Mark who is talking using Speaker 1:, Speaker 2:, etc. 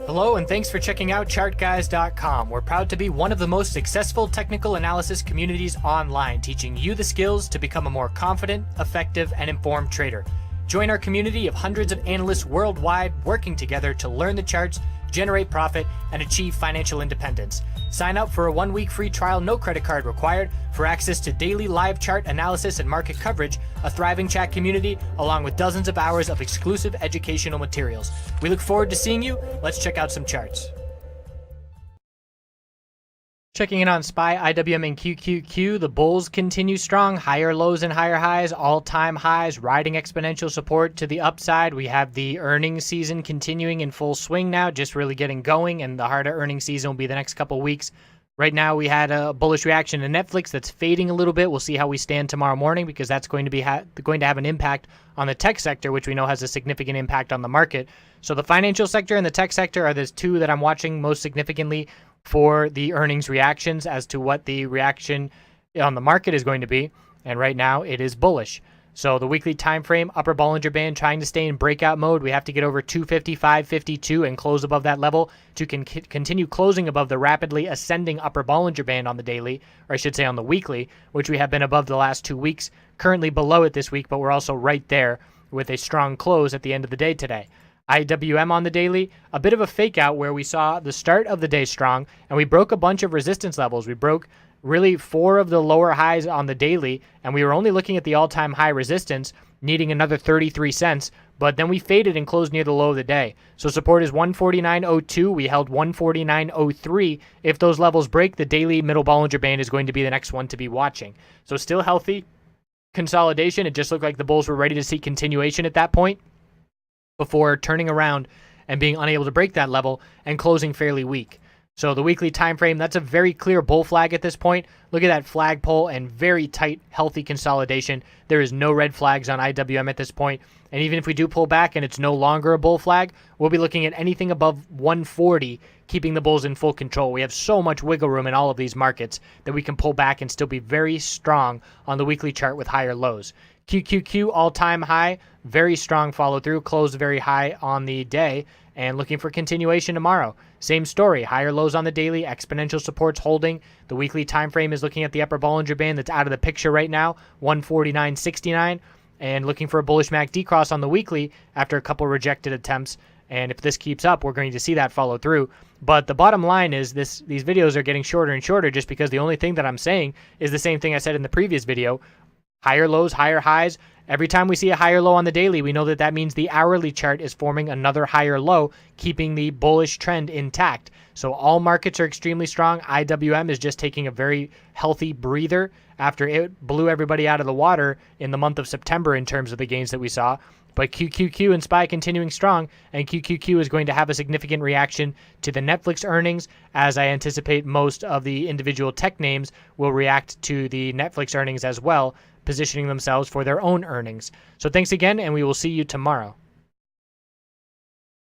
Speaker 1: Hello and thanks for checking out TheChartGuys.com. We're proud to be one of the most successful technical analysis communities online, teaching you the skills to become a more confident, effective, and informed trader. Join our community of hundreds of analysts worldwide working together to learn the charts, generate profit, and achieve financial independence. Sign up for a 1-week free trial, no credit card required, for access to daily live chart analysis and market coverage, a thriving chat community, along with dozens of hours of exclusive educational materials. We look forward to seeing you. Let's check out some charts. Checking in on SPY, IWM and QQQ, the bulls continue strong, higher lows and higher highs, all-time highs, riding exponential support to the upside. We have the earnings season continuing in full swing now, just really getting going, and the harder earnings season will be the next couple weeks. Right now, we had a bullish reaction to Netflix that's fading a little bit. We'll see how we stand tomorrow morning because that's going to be going to have an impact on the tech sector, which we know has a significant impact on the market. So the financial sector and the tech sector are the two that I'm watching most significantly for the earnings reactions as to what the reaction on the market is going to be. And right now, it is bullish. So the weekly time frame, upper Bollinger Band, trying to stay in breakout mode. We have to get over 255.52 and close above that level to continue closing above the rapidly ascending upper Bollinger Band on the daily, or I should say on the weekly, which we have been above the last 2 weeks, currently below it this week, but we're also right there with a strong close at the end of the day today. IWM on the daily, a bit of a fake out where we saw the start of the day strong, and we broke a bunch of resistance levels. We broke really 4 of the lower highs on the daily, and we were only looking at the all-time high resistance, needing another 33 cents, but then we faded and closed near the low of the day. So support is 149.02. We held 149.03. If those levels break, the daily middle Bollinger Band is going to be the next one to be watching. So still healthy consolidation. It just looked like the bulls were ready to see continuation at that point before turning around and being unable to break that level and closing fairly weak. So the weekly time frame, that's a very clear bull flag at this point. Look at that flagpole and very tight, healthy consolidation. There is no red flags on IWM at this point. And even if we do pull back and it's no longer a bull flag, we'll be looking at anything above 140, keeping the bulls in full control. We have so much wiggle room in all of these markets that we can pull back and still be very strong on the weekly chart with higher lows. QQQ all-time high, very strong follow-through, closed very high on the day, and looking for continuation tomorrow. Same story, higher lows on the daily, exponential supports holding. The weekly time frame is looking at the upper Bollinger Band that's out of the picture right now, 149.69, and looking for a bullish MACD cross on the weekly after a couple rejected attempts. And if this keeps up, we're going to see that follow through. But the bottom line is these videos are getting shorter and shorter just because the only thing that I'm saying is the same thing I said in the previous video. Higher lows, higher highs. Every time we see a higher low on the daily, we know that that means the hourly chart is forming another higher low, keeping the bullish trend intact. So all markets are extremely strong. IWM is just taking a very healthy breather after it blew everybody out of the water in the month of September in terms of the gains that we saw. But QQQ and SPY continuing strong, and QQQ is going to have a significant reaction to the Netflix earnings, as I anticipate most of the individual tech names will react to the Netflix earnings as well, positioning themselves for their own earnings. So thanks again, and we will see you tomorrow.